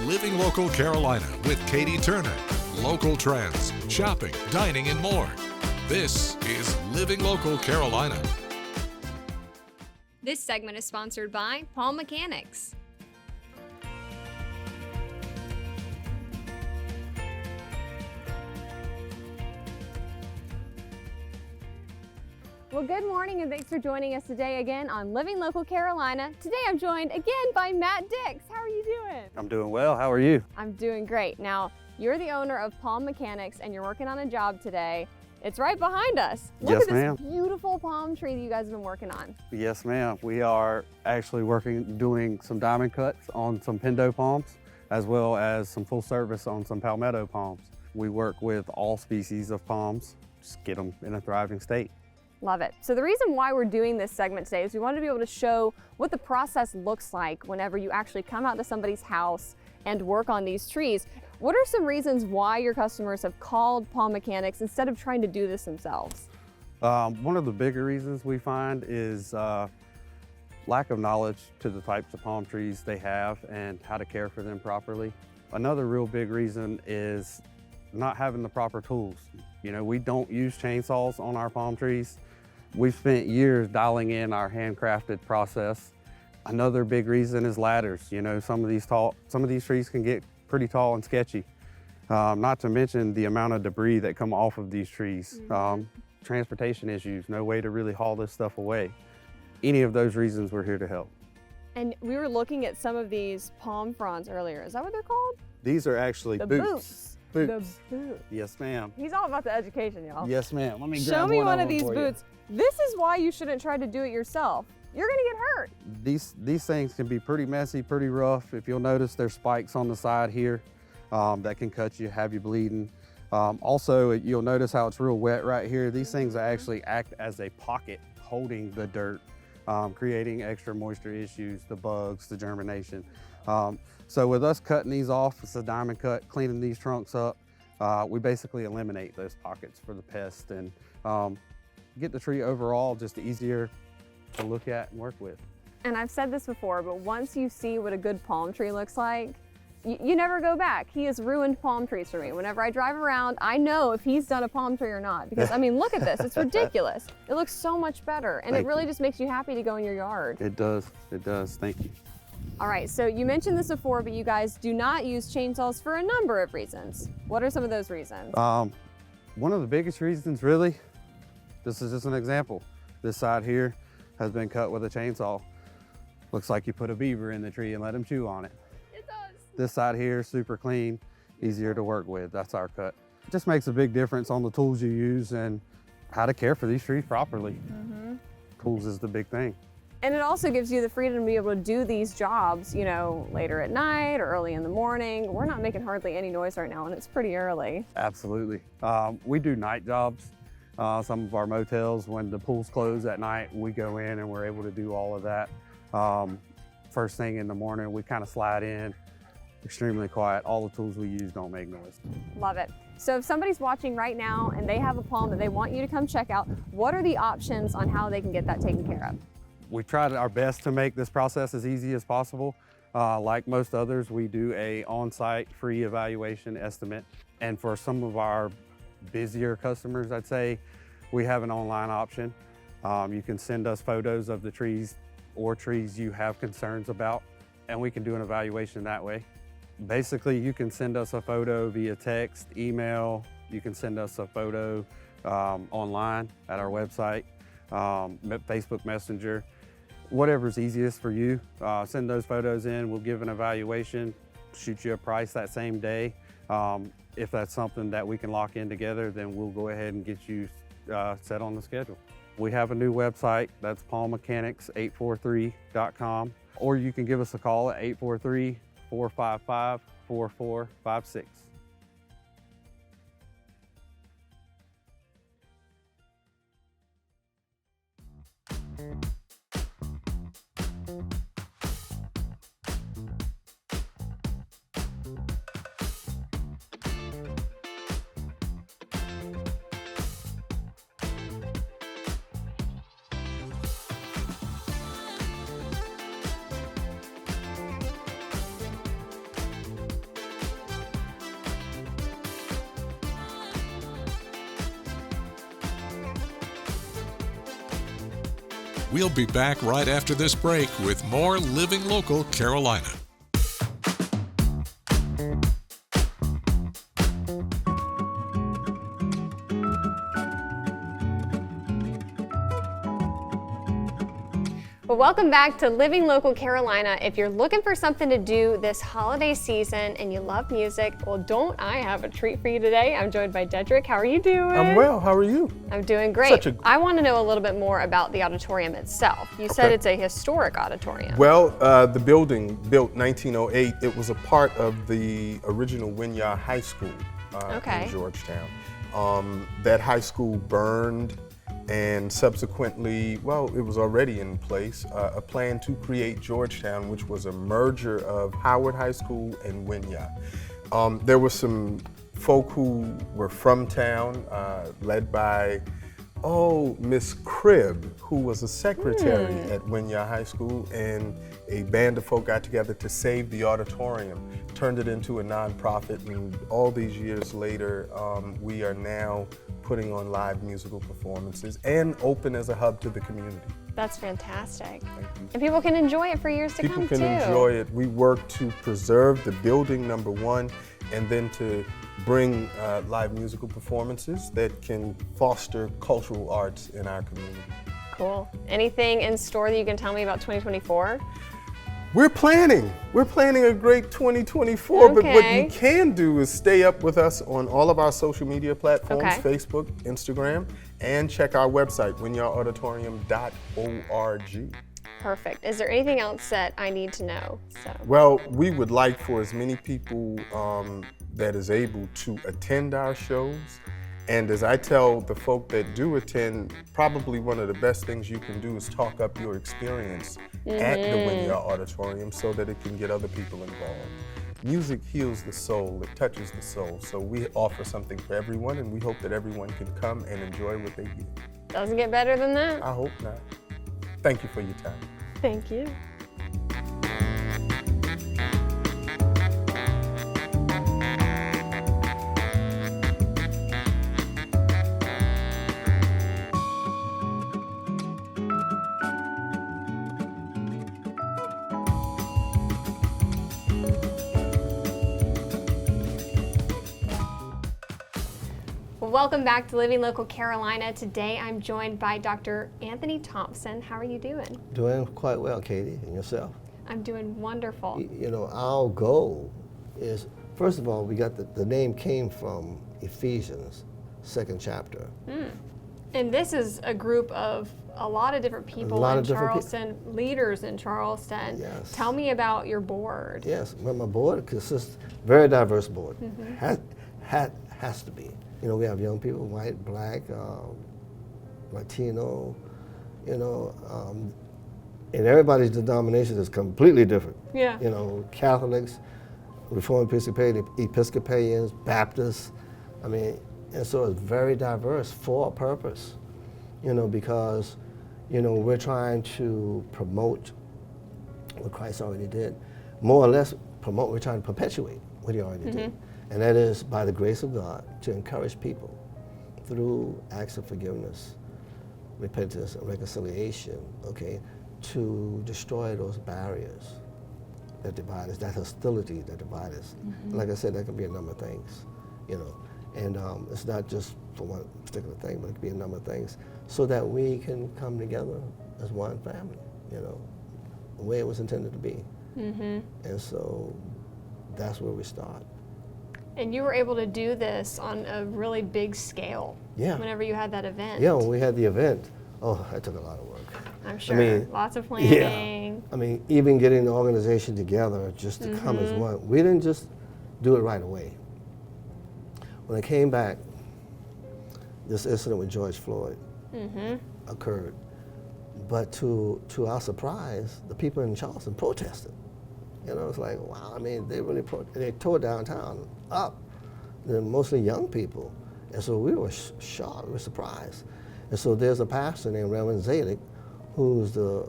Living Local Carolina with Katie Turner. Local trends, shopping, dining, and more. This is Living Local Carolina. This segment is sponsored by Palm Mechanics. Well, good morning and thanks for joining us today again on Living Local Carolina. Today I'm joined again by Matt Dix. How are you doing? I'm doing well. How are you? I'm doing great. Now, you're the owner of Palm Mechanics and you're working on a job today. It's right behind us. Look at this beautiful palm tree that you guys have been working on. Yes, ma'am. We are actually doing some diamond cuts on some Pendo palms, as well as some full service on some Palmetto palms. We work with all species of palms, just get them in a thriving state. Love it. So the reason why we're doing this segment today is we wanted to be able to show what the process looks like whenever you actually come out to somebody's house and work on these trees. What are some reasons why your customers have called Palm Mechanics instead of trying to do this themselves? One of the bigger reasons we find is lack of knowledge to the types of palm trees they have and how to care for them properly. Another real big reason is not having the proper tools. You know, we don't use chainsaws on our palm trees. We've spent years dialing in our handcrafted process. Another big reason is ladders. You know, some of these trees can get pretty tall and sketchy. Not to mention the amount of debris that come off of these trees. Transportation issues, no way to really haul this stuff away. Any of those reasons, we're here to help. And we were looking at some of these palm fronds earlier. Is that what they're called? These are actually boots. The boots. Yes, ma'am. He's all about the education, y'all. Yes, ma'am. Let me grab Show me one of these for boots. This is why you shouldn't try to do it yourself. You're gonna get hurt. These things can be pretty messy, pretty rough. If you'll notice, there's spikes on the side here that can cut you, have you bleeding. Also, you'll notice how it's real wet right here. These things actually act as a pocket holding the dirt, creating extra moisture issues, the bugs, the germination. So with us cutting these off, it's a diamond cut, cleaning these trunks up, we basically eliminate those pockets for the pest and get the tree overall just easier to look at and work with. And I've said this before, but once you see what a good palm tree looks like, you never go back. He has ruined palm trees for me. Whenever I drive around, I know if he's done a palm tree or not. Because, I mean, look at this. It's ridiculous. It looks so much better. And it really just makes you happy to go in your yard. It does. It does. Thank you. All right, so you mentioned this before, but you guys do not use chainsaws for a number of reasons. What are some of those reasons? One of the biggest reasons, really, this is just an example. This side here has been cut with a chainsaw. Looks like you put a beaver in the tree and let him chew on it. It does. This side here, super clean, easier to work with. That's our cut. It just makes a big difference on the tools you use and how to care for these trees properly. Tools is the big thing. And it also gives you the freedom to be able to do these jobs, you know, later at night or early in the morning. We're not making hardly any noise right now, and it's pretty early. Absolutely. We do night jobs. Some of our motels, when the pools close at night, we go in and we're able to do all of that. First thing in the morning, we kind of slide in, extremely quiet. All the tools we use don't make noise. Love it. So if somebody's watching right now and they have a palm that they want you to come check out, what are the options on how they can get that taken care of? We tried our best to make this process as easy as possible. Like most others, we do a on-site free evaluation estimate. And for some of our busier customers, I'd say, we have an online option. You can send us photos of the trees or trees you have concerns about, and we can do an evaluation that way. Basically, you can send us a photo via text, email. You can send us a photo online at our website, Facebook Messenger. Whatever's easiest for you, send those photos in. We'll give an evaluation, shoot you a price that same day. If that's something that we can lock in together, then we'll go ahead and get you set on the schedule. We have a new website, that's palmmechanics843.com, or you can give us a call at 843-455-4456. We'll be back right after this break with more Living Local Carolina. Well, welcome back to Living Local Carolina. If you're looking for something to do this holiday season and you love music, well, don't I have a treat for you today? I'm joined by Dedrick. How are you doing? I'm well. How are you? I'm doing great. I want to know a little bit more about the auditorium itself. You said it's a historic auditorium. Well, the building, built 1908, it was a part of the original Wynyard High School in Georgetown. That high school burned, and subsequently, well, it was already in place, a plan to create Georgetown, which was a merger of Howard High School and Wynyard. There were some folk who were from town, led by, Miss Cribb, who was a secretary at Wynyard High School, and a band of folk got together to save the auditorium, turned it into a nonprofit, and all these years later, we are now putting on live musical performances and open as a hub to the community. That's fantastic. Thank you. And people can enjoy it for years to come, too. People can enjoy it. We work to preserve the building, number one, and then to bring live musical performances that can foster cultural arts in our community. Cool. Anything in store that you can tell me about 2024? We're planning a great 2024, but what you can do is stay up with us on all of our social media platforms, Facebook, Instagram, and check our website, wynyardauditorium.org. Perfect. Is there anything else that I need to know? Well, we would like for as many people that is able to attend our shows. And as I tell the folk that do attend, probably one of the best things you can do is talk up your experience at the Wynyard Auditorium so that it can get other people involved. Music heals the soul, it touches the soul. So we offer something for everyone, and we hope that everyone can come and enjoy what they get. Doesn't get better than that? I hope not. Thank you for your time. Thank you. Welcome back to Living Local Carolina. Today I'm joined by Dr. Anthony Thompson. How are you doing? Doing quite well, Katie, and yourself? I'm doing wonderful. You know, our goal is, first of all, we got the name came from Ephesians, 2nd chapter. And this is a group of a lot of different people in Charleston, leaders in Charleston. Yes. Tell me about your board. Yes, well, my board consists, very diverse board. Has to be. You know, we have young people, white, black, Latino, you know, and everybody's denomination is completely different. Yeah. You know, Catholics, Reformed Episcopalians, Baptists, I mean, and so it's very diverse for a purpose, you know, because, you know, we're trying to promote what Christ already did. More or less promote, we're trying to perpetuate what he already did. And that is by the grace of God to encourage people through acts of forgiveness, repentance, and reconciliation, okay, to destroy those barriers that divide us, that hostility that divide us. Like I said, that can be a number of things, you know. And it's not just for one particular thing, but it can be a number of things so that we can come together as one family, you know, the way it was intended to be. And so that's where we start. And you were able to do this on a really big scale. Yeah. Whenever you had that event. Yeah, when we had the event, that took a lot of work. I'm sure. I mean, lots of planning. Yeah. I mean, even getting the organization together just to come as one. We didn't just do it right away. When I came back, this incident with George Floyd occurred. But to our surprise, the people in Charleston protested. You know, it's like, wow, I mean, they really they tore downtown up. They're mostly young people. And so we were shocked, we were surprised. And so there's a pastor named Reverend Zalik, who's the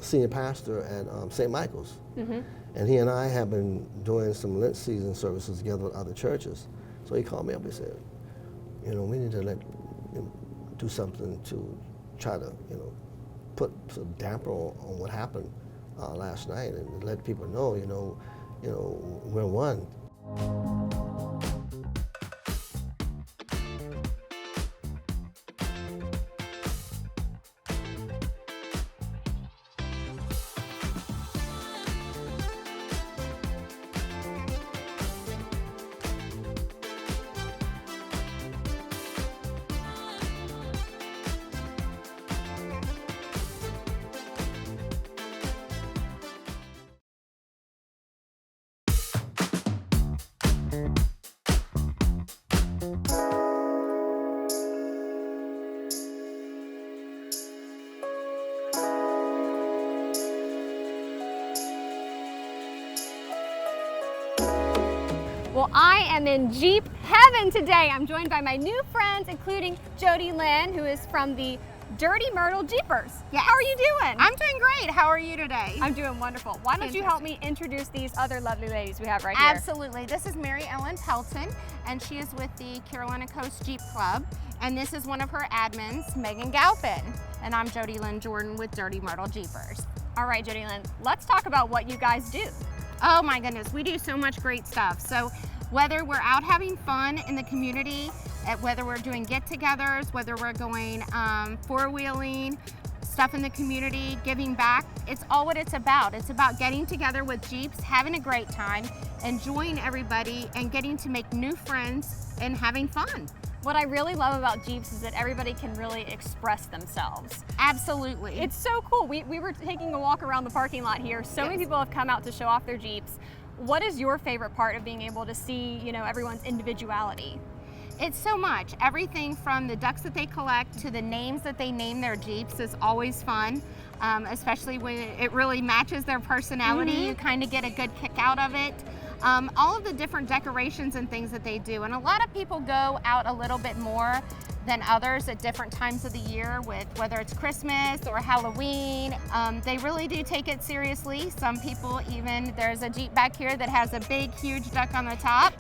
senior pastor at St. Michael's. And he and I have been doing some Lent season services together with other churches. So he called me up and said, you know, we need to do something to try to, put some damper on what happened last night and let people know, we're one. Well, I am in Jeep heaven today. I'm joined by my new friends, including Jody Lynn, who is from the Dirty Myrtle Jeepers. Yes. How are you doing? I'm doing great. How are you today? I'm doing wonderful. Why don't you help me introduce these other lovely ladies we have right here? Absolutely. This is Mary Ellen Pelton, and she is with the Carolina Coast Jeep Club. And this is one of her admins, Megan Galpin. And I'm Jody Lynn Jordan with Dirty Myrtle Jeepers. All right, Jody Lynn, let's talk about what you guys do. Oh my goodness, we do so much great stuff. So whether we're out having fun in the community, whether we're doing get-togethers, whether we're going four-wheeling, stuff in the community, giving back, it's all what it's about. It's about getting together with Jeeps, having a great time, enjoying everybody, and getting to make new friends and having fun. What I really love about Jeeps is that everybody can really express themselves. Absolutely. It's so cool. We were taking a walk around the parking lot here. So many people have come out to show off their Jeeps. What is your favorite part of being able to see, everyone's individuality? It's so much. Everything from the ducks that they collect to the names that they name their Jeeps is always fun, especially when it really matches their personality. You kind of get a good kick out of it. All of the different decorations and things that they do. And a lot of people go out a little bit more than others at different times of the year, with whether it's Christmas or Halloween. They really do take it seriously. Some people even, there's a Jeep back here that has a big, huge duck on the top.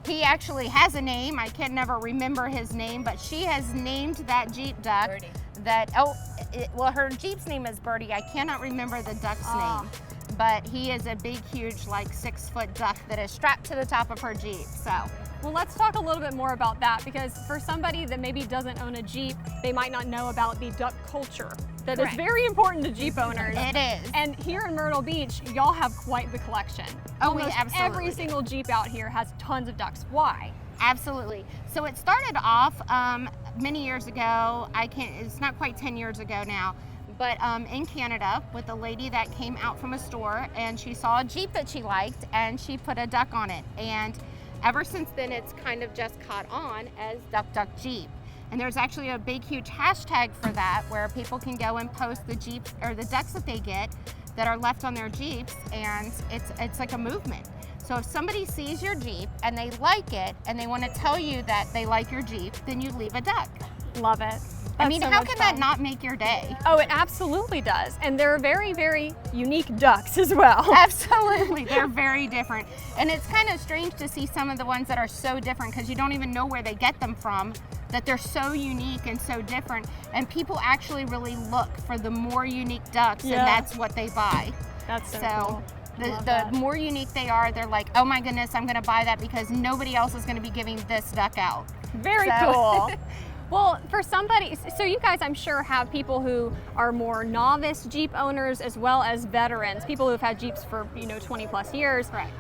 He actually has a name. I can never remember his name, but she has named that Jeep duck. Birdie. Well, her Jeep's name is Birdie. I cannot remember the duck's name. But he is a big, huge, like 6-foot duck that is strapped to the top of her Jeep. So, well, let's talk a little bit more about that, because for somebody that maybe doesn't own a Jeep, they might not know about the duck culture that is very important to Jeep owners. It is. And here in Myrtle Beach, y'all have quite the collection. Oh, we Almost absolutely every single Jeep out here has tons of ducks. Why? Absolutely. So it started off many years ago. It's not quite 10 years ago now. But in Canada, with a lady that came out from a store and she saw a Jeep that she liked and she put a duck on it. And ever since then, it's kind of just caught on as Duck Duck Jeep. And there's actually a big, huge hashtag for that, where people can go and post the Jeeps or the ducks that they get that are left on their Jeeps, and it's like a movement. So if somebody sees your Jeep and they like it and they want to tell you that they like your Jeep, then you leave a duck. Love it. I mean, That's how so can much fun. that not make your day? Oh, it absolutely does. And they're very, very unique ducks as well. Absolutely, they're very different. And it's kind of strange to see some of the ones that are so different, because you don't even know where they get them from, that they're so unique and so different. And people actually really look for the more unique ducks, and that's what they buy. That's so cool. The more unique they are, they're like, oh my goodness, I'm gonna buy that because nobody else is gonna be giving this duck out. Very cool. Well, for somebody, so you guys, I'm sure, have people who are more novice Jeep owners as well as veterans, people who've had Jeeps for 20 plus years. Correct.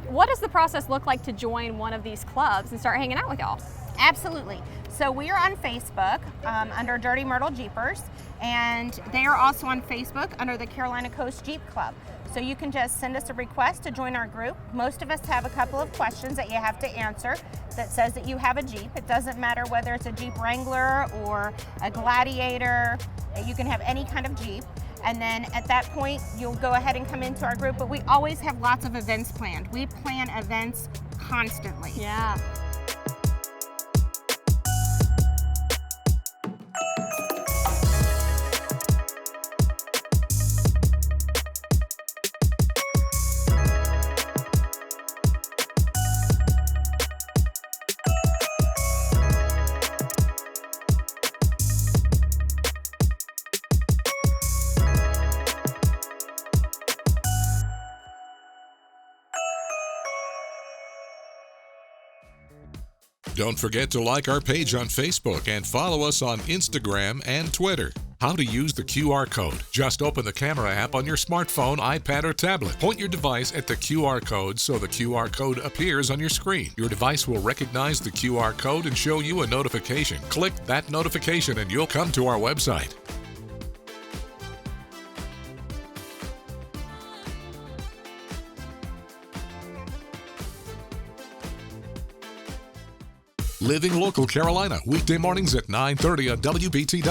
What does the process look like to join one of these clubs and start hanging out with y'all? Absolutely. So we are on Facebook under Dirty Myrtle Jeepers, and they are also on Facebook under the Carolina Coast Jeep Club. So you can just send us a request to join our group. Most of us have a couple of questions that you have to answer that says that you have a Jeep. It doesn't matter whether it's a Jeep Wrangler or a Gladiator. You can have any kind of Jeep. And then at that point, you'll go ahead and come into our group. But we always have lots of events planned. We plan events constantly. Yeah. Don't forget to like our page on Facebook and follow us on Instagram and Twitter. How to use the QR code. Just open the camera app on your smartphone, iPad, or tablet. Point your device at the QR code so the QR code appears on your screen. Your device will recognize the QR code and show you a notification. Click that notification and you'll come to our website. Living Local Carolina, weekday mornings at 9:30 on WBTW.